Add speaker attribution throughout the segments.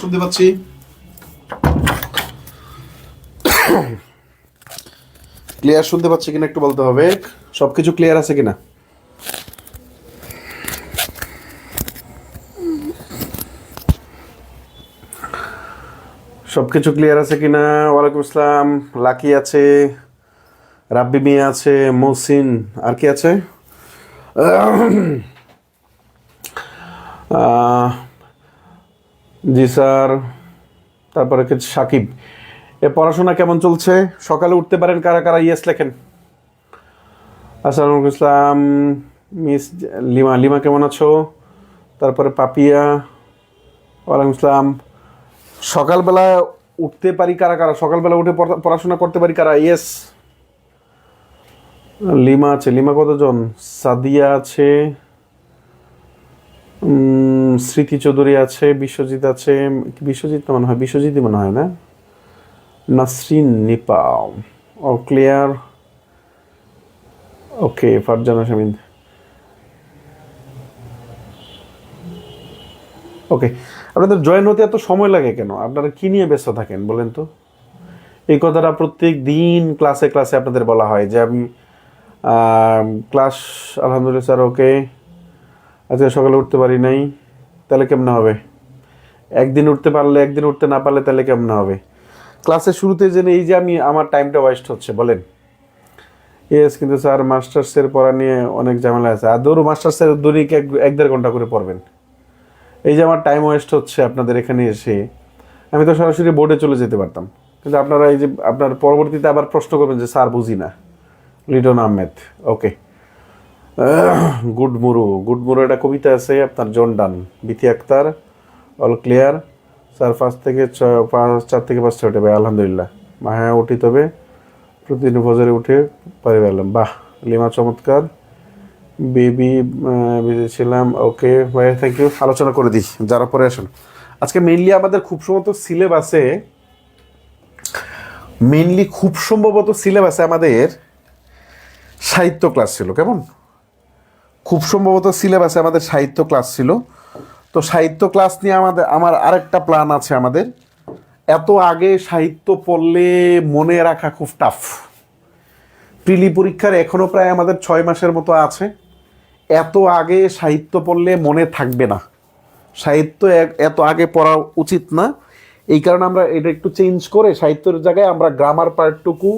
Speaker 1: শুনতে পাচ্ছি। ক্লিয়ার শুনতে পাচ্ছি কিনা একটু বলতে হবে। সবকিছু ক্লিয়ার আছে কিনা? সবকিছু ক্লিয়ার আছে কিনা? ওয়ালাইকুম আসসালাম। লাকি আছে, রাব্বি মিয়া আছে, মহসিন, আর কি আছে? জি স্যার। তারপরে কিছু সাকিব। এ পড়াশোনা কেমন চলছে? সকালে উঠতে পারেন কারা কারা? ইয়েস লেখেন। আসসালামু ইসলাম। মিস লিমা, লিমা কেমন আছো? তারপরে পাপিয়া, ওয়ালাইকুম আসসালাম। সকালবেলা উঠতে পারি কারা কারা? সকালবেলা উঠে পড়াশোনা করতে পারি কারা? ইয়েস। লিমা আছে। লিমা কতজন? সাদিয়া আছে, স্মৃতি চৌধুরী আছে, বিশ্বজিৎ আছে। বিশ্বজিৎ না মনে হয়, বিশ্বজিৎই মনে হয় না। Nasrin, Nipa, all clear. Okay, Farzana Shamin. Okay, আপনাদের জয়েন হতে এত সময় লাগে কেন? আপনারা কি নিয়ে ব্যস্ত থাকেন বলেন তো? এই কথাটা প্রত্যেক দিন ক্লাসে ক্লাসে আপনাদের বলা হয় যে আমি ক্লাস, আলহামদুলিল্লাহ স্যার ওকে, আজকে সকালে উঠতে পারি নাই। তাহলে কেমন হবে? একদিন উঠতে পারলে, একদিন উঠতে না পারলে তাহলে কেমন হবে? ক্লাসের শুরুতে জেনে এই যে আমি আমার টাইমটা ওয়েস্ট হচ্ছে বলেন। ইয়েস, কিন্তু স্যার মাস্টার্সের পড়া নিয়ে অনেক ঝামেলা আছে। আর ধরো মাস্টার্সের দৈনিক 1-1.5 ঘন্টা করে পড়বেন। এই যে আমার টাইম ওয়েস্ট হচ্ছে আপনাদের এখানে এসে, আমি তো সরাসরি বোর্ডে চলে যেতে পারতাম। কিন্তু আপনারা এই যে আপনার পরবর্তীতে আবার প্রশ্ন করবেন যে স্যার বুঝি না। Liton Ahmed, okay. Good morrow, good morrow একটা কবিতা আছে আপনার, John Donne, Bithi Akter, all clear. Sir 4 থেকে 5 ওঠে ভাই, আলহামদুলিল্লাহ। হ্যাঁ উঠি, তবে প্রতিদিন ফজরে উঠে পারি পেলাম। বাহ, লিমা চমৎকার। বেবি ছিলাম, ওকে ভাই, থ্যাংক ইউ। আলোচনা করে দিই, যারা পরে আসেন। আজকে মেইনলি আমাদের খুব সম্ভবত সিলেবাসে, আমাদের সাহিত্য ক্লাস ছিল। কেমন? খুব সম্ভবত সিলেবাসে আমাদের সাহিত্য ক্লাস ছিল। তো সাহিত্য ক্লাস নিয়ে আমার আরেকটা প্ল্যান আছে আমাদের। এত আগে সাহিত্য পড়লে মনে রাখা খুব টাফ। প্রিলি পরীক্ষার এখনও প্রায় আমাদের 6 মাসের মতো আছে। এত আগে সাহিত্য পড়লে মনে থাকবে না। সাহিত্য এত আগে পড়া উচিত না। এই কারণে আমরা এটা একটু চেঞ্জ করে সাহিত্যের জায়গায় আমরা গ্রামার পার্টটুকু,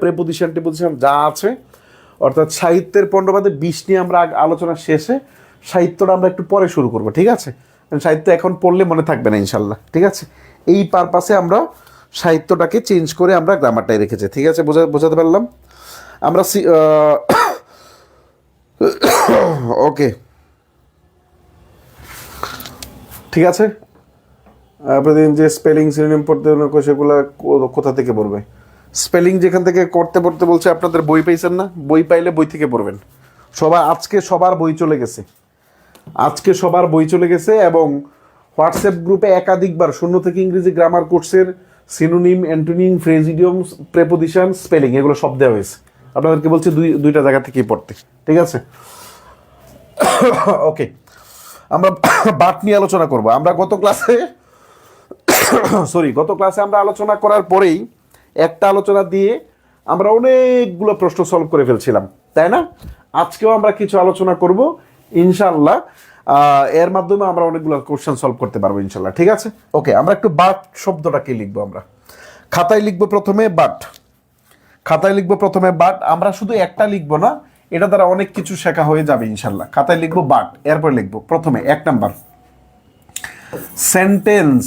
Speaker 1: প্রেপোজিশন যা আছে, অর্থাৎ সাহিত্যের 15-20 নিয়ে আমরা আলোচনা শেষে সাহিত্যটা আমরা একটু পরে শুরু করব, ঠিক আছে? সাহিত্য এখন পড়লে মনে থাকবে না ইনশাল্লাহ, ঠিক আছে? এই পারপাসে আমরা সাহিত্যটাকে চেঞ্জ করে আমরা গ্রামারটাই রেখেছি, ঠিক আছে? বোঝাতে পারলাম আমরা। ওকে, ঠিক আছে। প্রতিদিন যে স্পেলিং সিনোনিম পড়তে সেগুলো কোথা থেকে পড়বে? স্পেলিং যেখান থেকে পড়তে বলছে, আপনাদের বই পাইছেন না? বই পাইলে বই থেকে পড়বেন। আজকে সবার বই চলে গেছে। এবং হোয়াটসঅ্যাপ গ্রুপে একাধিকবার শূন্য থেকে ইংরেজি গ্রামার কোর্সের সিনোনিম, অ্যান্টোনিম, ফ্রেজিডিয়াম, প্রেপোজিশন, স্পেলিং এগুলো সব দেওয়া হয়েছে। আপনাদেরকে বলছি দুইটা জায়গা থেকেই পড়তে, ঠিক আছে? ওকে, আমরা বাট নিয়ে আলোচনা করব। আমরা গত ক্লাসে আমরা আলোচনা করার পরেই একটা আলোচনা দিয়ে আমরা অনেকগুলো প্রশ্ন সলভ করে ফেলছিলাম, তাই না? আজকেও আমরা কিছু আলোচনা করব ইনশাআল্লাহ। এর মাধ্যমে আমরা অনেকগুলো কোশ্চেন সলভ করতে পারবো ইনশাআল্লাহ, ঠিক আছে? ওকে, আমরা একটু বাট শব্দটাকে লিখবো। আমরা খাতায় লিখবো প্রথমে বাট। আমরা শুধু একটা লিখবো না, এটা দ্বারা অনেক কিছু শেখা হয়ে যাবে ইনশাআল্লাহ। খাতায় লিখবো বাট, এরপর লিখবো প্রথমে 1 নাম্বার সেন্টেন্স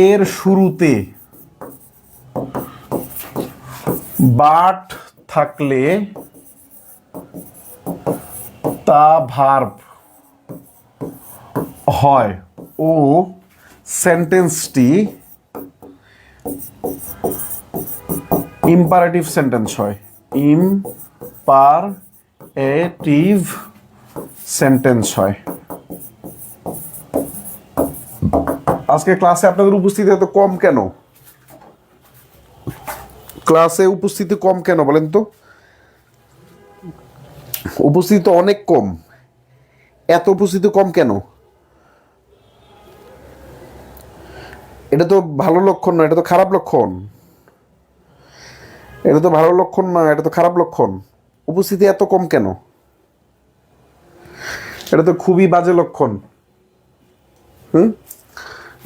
Speaker 1: এর শুরুতে বাট থাকলে তা ভার্ব হয় ও সেন্টেন্সটি ইম্পারেটিভ সেন্টেন্স হয়। ইম্পারেটিভ সেন্টেন্স হয়। আজকে ক্লাসে আপনাদের উপস্থিতি এত কম কেন? বলেন তো? উপস্থিতি তো অনেক কম। এত উপস্থিতি কম কেন? এটা তো ভালো লক্ষণ না, এটা তো খারাপ লক্ষণ। এটা তো ভালো লক্ষণ না, এটা তো খারাপ লক্ষণ। উপস্থিতি এত কম কেন? এটা তো খুবই বাজে লক্ষণ।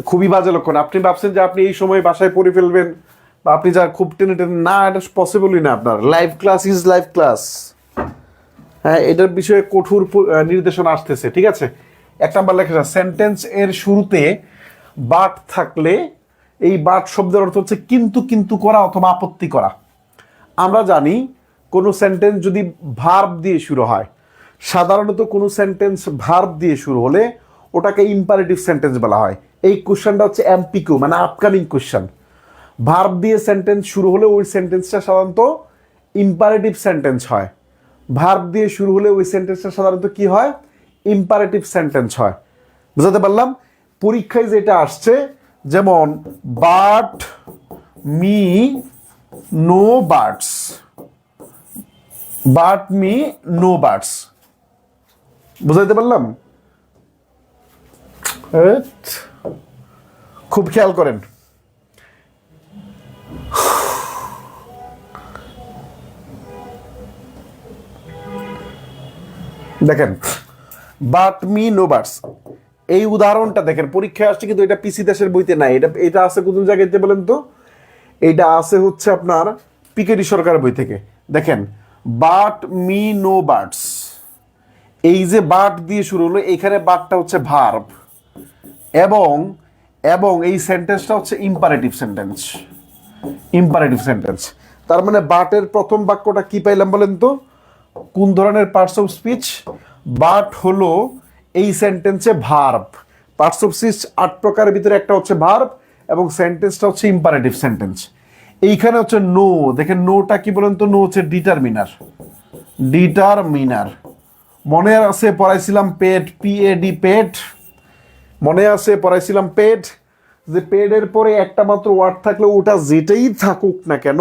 Speaker 1: খুবই বাজে লক্ষণ। আপনি ভাবছেন যে আপনি এই সময় বাসায় পড়ে ফেলবেন, বা আপনি যা খুব টেনে টেনে, না, এটা পসিবলই না। আপনার live class is live class. হ্যাঁ, এটার বিষয়ে কঠোর নির্দেশনা আসতেছে, ঠিক আছে? 1 নাম্বার লেখা সেন্টেন্স এর শুরুতে বাট থাকলে, এই বাট শব্দের অর্থ হচ্ছে কিন্তু, কিন্তু করা অথবা আপত্তি করা। আমরা জানি কোনো সেন্টেন্স যদি ভার্ব দিয়ে শুরু হয়, সাধারণত কোনো সেন্টেন্স ভার্ব দিয়ে শুরু হলে ওটাকে ইম্পারেটিভ সেন্টেন্স বলা হয়। এই কোশ্চেনটা হচ্ছে এমপিকিউ, মানে আপকামিং কোশ্চেন। ভার্ব দিয়ে সেন্টেন্স শুরু হলে ওই সেন্টেন্সটা সাধারণত ইম্পারেটিভ সেন্টেন্স হয়। ভার্ব দিয়ে শুরু হলে ওই সেন্টেন্সটা সাধারণত কি হয়? ইম্পারেটিভ সেন্টেন্স হয়। বুঝাতে পারলাম? পরীক্ষায় যেটা আসছে, যেমন but me no birds, but me no birds. বুঝাইতে পারলাম? খুব খেয়াল করেন। দেখেন, বাট মি নো বার্ডস, এই উদাহরণটা দেখেন, পরীক্ষায় আসছে, কিন্তু এটা পিসি দেশের বইতে নাই। এটা আছে কোন জায়গায় বলেন তো? এটা আছে হচ্ছে আপনার পিকেডি সরকার বই থেকে। দেখেন, বাট মি নো বার্ডস, এই যে বাট দিয়ে শুরু হলো, এখানে বাটটা হচ্ছে ভার্ব, এবং এবং এই সেন্টেন্সটা হচ্ছে ইম্পারেটিভ সেন্টেন্স। ইম্পারেটিভ সেন্টেন্স, তার মানে বাটের প্রথম বাক্যটা কি পাইলাম বলেন তো? কোন ধরনের পার্টস অফ স্পিচ? বাট হলো এই সেন্টেন্সে ভার্ব। পার্টস অফ স্পিচ 8 প্রকারের ভিতরে একটা হচ্ছে ভার্ব, এবং সেন্টেন্সটা হচ্ছে ইম্পারেটিভ সেন্টেন্স। এইখানে হচ্ছে নো, দেখেন নোটা কি বলেন তো? নো হচ্ছে ডিটারমিনার। ডিটারমিনার মনে আছে পড়াইছিলাম পেট, পিএডি, পেট। মনে আছে পড়াইছিলাম পেট, যে পেডের পরে একটা মাত্র ওয়ার্ড থাকলে ওটা যেটাই থাকুক না কেন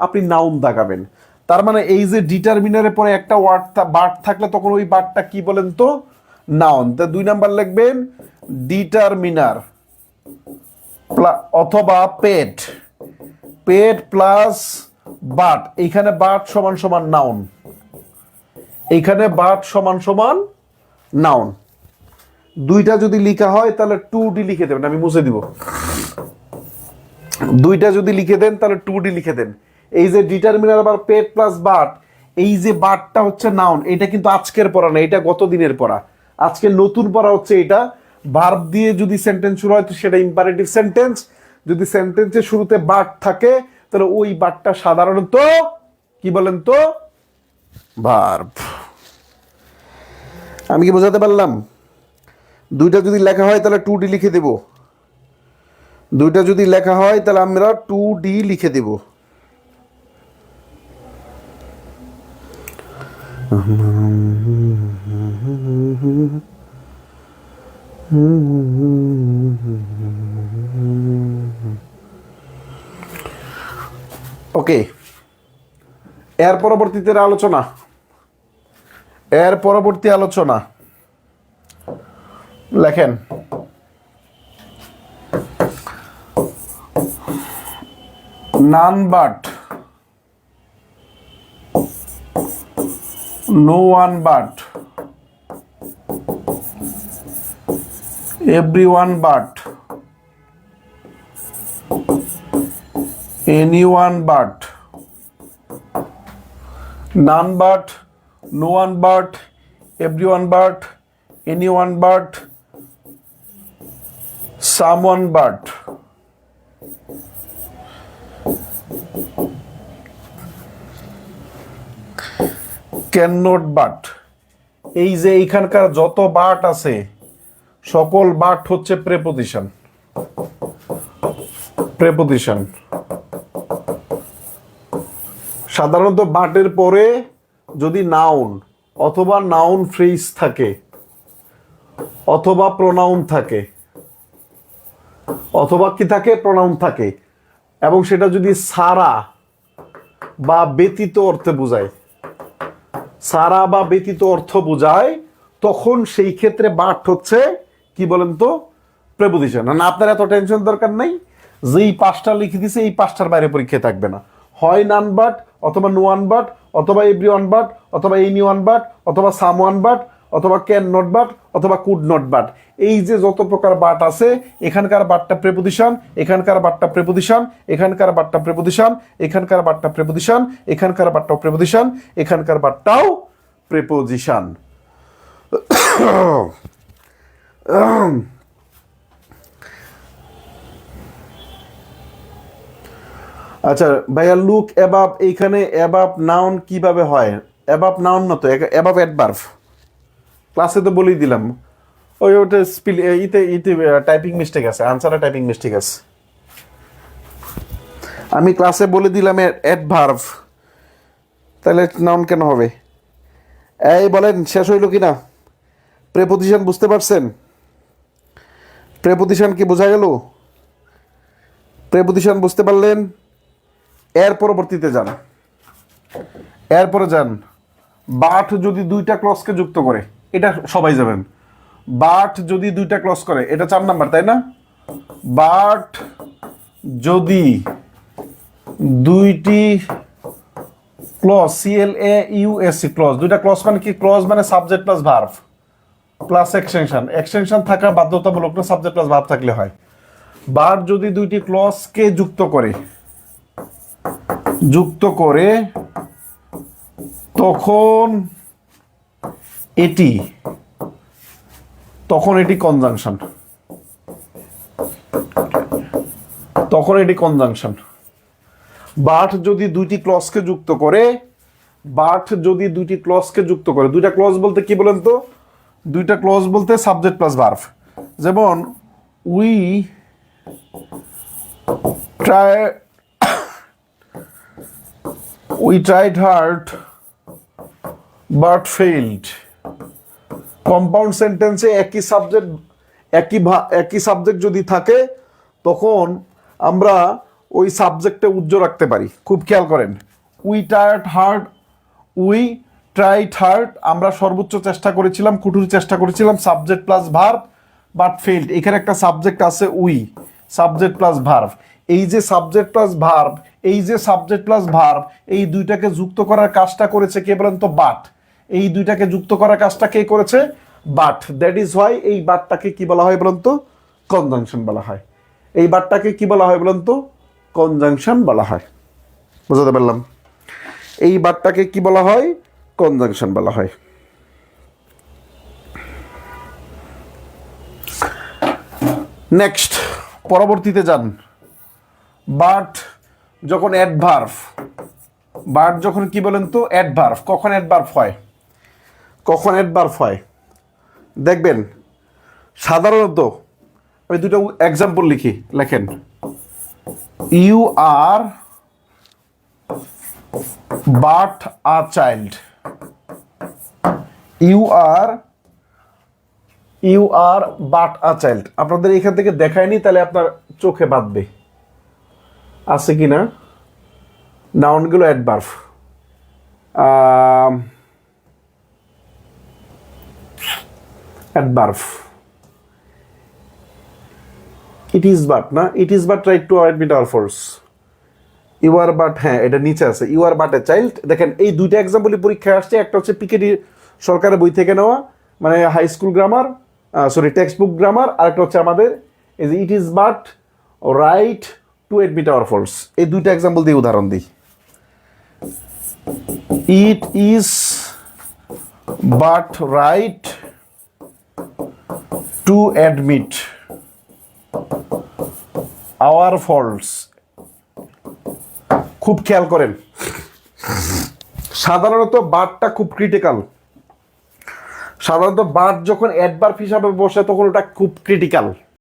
Speaker 1: আপনি নাউন দাগাবেন। তার মানে এই যে ডিটারমিনারের পরে একটা বার্ড থাকলে তখন ওই বার্ডটা কি বলেন তো? নাউন। তা 2 নাম্বার লিখবেন ডিটারমিনার অথবা পেট, পেট প্লাস বার্ড। এইখানে বার্ড সমান সমান নাউন, এইখানে বার্ড সমান সমান নাউন। দুইটা যদি লিখা হয় তাহলে 2D লিখে দেবেন, আমি মুছে দিব। দুইটা যদি লিখে দেন তাহলে 2D লিখে দেন। এই যে ডিটারমিনার আবার পেট প্লাস বার্ড, এই যে বার্ডটা হচ্ছে নাউন। এটা কিন্তু আজকের পড়া না, এটা গত দিনের পড়া। আজকে নতুন পড়া হচ্ছে এটা। ভার্ব দিয়ে যদি সেন্টেন্স শুরু হয় তো সেটা ইম্পারেটিভ সেন্টেন্স। যদি সেন্টেন্সের শুরুতে বার্ড থাকে তাহলে ওই বার্ডটা সাধারণত কি বলেন তো? ভার্ব। আমি কি বোঝাতে পারলাম? দুইটা যদি লেখা হয় তাহলে 2D লিখে দেব। দুইটা যদি লেখা হয় তাহলে আমরা 2D লিখে দেব। ওকে, এর পরবর্তীতে আলোচনা, এর পরবর্তী আলোচনা লেখেন, none but, no one but, everyone but, anyone but, none but, no one but, everyone but, anyone but, someone but। cannot but, এই যে এইখানকার যত বাট আছে সকল বাট হচ্ছে প্রেপোজিশন। প্রেপোজিশন সাধারণত বাটের পরে যদি নাউন অথবা নাউন ফ্রেজ থাকে অথবা প্রোনাউন থাকে, অথবা কি থাকে? প্রোনাউন থাকে, এবং সেটা যদি ছাড়া বা ব্যতীত অর্থে বোঝায়, ছাড়া বা ব্যতীত অর্থ বোঝায়, তখন সেই ক্ষেত্রে বাট হচ্ছে কি বলেন তো? প্রেপোজিশন। না আপনার এত টেনশন দরকার নাই, যেই 5টা লিখে দিছে এই 5টার বাইরে পরীক্ষায় থাকবে না। হয় নান বাট, অথবা নো ওয়ান বাট, অথবা এভরি ওয়ান বাট, অথবা এনি ওয়ান বাট, অথবা সাম ওয়ান বাট, অথবা ক্যান নট বাট, অথবা কুড নট বাট। এই যে যত প্রকার বাট আছে, এখানকার বাটটা প্রেপোজিশন, এখানকার বাটটা প্রেপোজিশন, এখানকার বাটটা প্রেপোজিশন, এখানকার বাটটা প্রেপোজিশন, এখানকার বাটটাও প্রেপোজিশন, এখানকার বাটটাও প্রেপোজিশন। আচ্ছা ভাইয়া, লুক অ্যাবাভ, এইখানে অ্যাবাভ নাউন কিভাবে হয়? অ্যাবাভ নাউন না তো, অ্যাবাভ অ্যাডভার্ব। ক্লাসে তো বলেই দিলাম, ওটা স্পিল ইতে ইতে টাইপিং মিস্টেক আছে, আনসারে টাইপিং মিস্টেক আছে। আমি ক্লাসে বলে দিলাম অ্যাডভার্ব, তাহলে নাউন কেন হবে? এই বলেন, শেষ হইল কি না? প্রেপোজিশন বুঝতে পারছেন? প্রেপোজিশন কি বোঝা গেল? প্রেপোজিশন বুঝতে পারলেন? এর পরবর্তীতে যান, এরপরে যান। বাট যদি দুইটা ক্লজকে যুক্ত করে, এটা সবাই যাবেন। বাট যদি দুইটা ক্লজ করে, এটা 4 নাম্বার, তাই না? বাট যদি দুইটি ক্লজ, CLAUSE ক্লজ, দুইটা ক্লজ মানে কি? ক্লজ মানে subject plus verb plus extension. Extension থাকা বাধ্যতামূলক না, সাবজেক্ট প্লাস ভার্ব থাকলে হয়। বাট যদি দুইটি ক্লজকে যুক্ত করে তখন এটি কনজাংশন। বাট যদি দুইটি ক্লজকে যুক্ত করে, দুইটা ক্লজ বলতে কি বলেন তো? দুইটা ক্লজ বলতে সাবজেক্ট প্লাস ভার্ব। যেমন we tried hard but failed. Compound সেন্টেন্সে একই সাবজেক্ট যদি থাকে, তখন আমরা ওই সাবজেক্টে উজ্জ্ব রাখতে পারি। খুব খেয়াল করেন, উই ট্রাইড হার্ড, আমরা সর্বোচ্চ চেষ্টা করেছিলাম, কঠোর চেষ্টা করেছিলাম, subject plus verb but failed. এখানে একটা সাবজেক্ট আছে উই, সাবজেক্ট প্লাস ভার্ব। এই যে সাবজেক্ট প্লাস ভার্ব, এই দুইটাকে যুক্ত করার কাজটা করেছে কে বলেন তো? বাট। এই দুইটাকে যুক্ত করার কাজটা কে করেছে? বাট। দ্যাট ইজ হোয়াই এই বাটটাকে কি বলা হয় বলেন তো? কনজাংশন বলা হয়। এই বাটটাকে কি বলা হয় বলেন তো? কনজাংশন বলা হয়। বুঝতে পারলাম? এই বাটটাকে কি বলা হয়? কনজাংশন বলা হয়। নেক্সট, পরবর্তীতে যান। বাট যখন অ্যাডভার্ব, কি বলেন তো? অ্যাডভার্ব। কখন অ্যাডভার্ব হয়? দেখবেন সাধারণত, আমি দুটো এক্সাম্পল লেখেন। You are but a child. You are but a child. আপনাদের এখান থেকে দেখায়নি, তাহলে আপনার চোখে বাঁধবে আছে কি না। নাউনগুলো অ্যাডভার্ব। ইট ইজ বাট না, it is but right to admit our force. You are but, হ্যাঁ এটা নিচে আছে, you are but a child. দেখেন এই দুইটা এক্সাম্পলই পরীক্ষায় আসছে। একটা হচ্ছে পিকেটি সরকারের বই থেকে নেওয়া, মানে high school grammar, text book grammar. আর একটা হচ্ছে আমাদের এই যে it is but right to admit our force. এই দুইটা এক্সাম্পল দিয়ে উদাহরণ দিই। It is but right to admit our faults. খুব খেয়াল করেন, সাধারণত বাটটা খুব ক্রিটিক্যাল। সাধারণত বাট যখন অ্যাডভার্ব হিসাবে বসে, তখন ওটা খুব ক্রিটিক্যাল।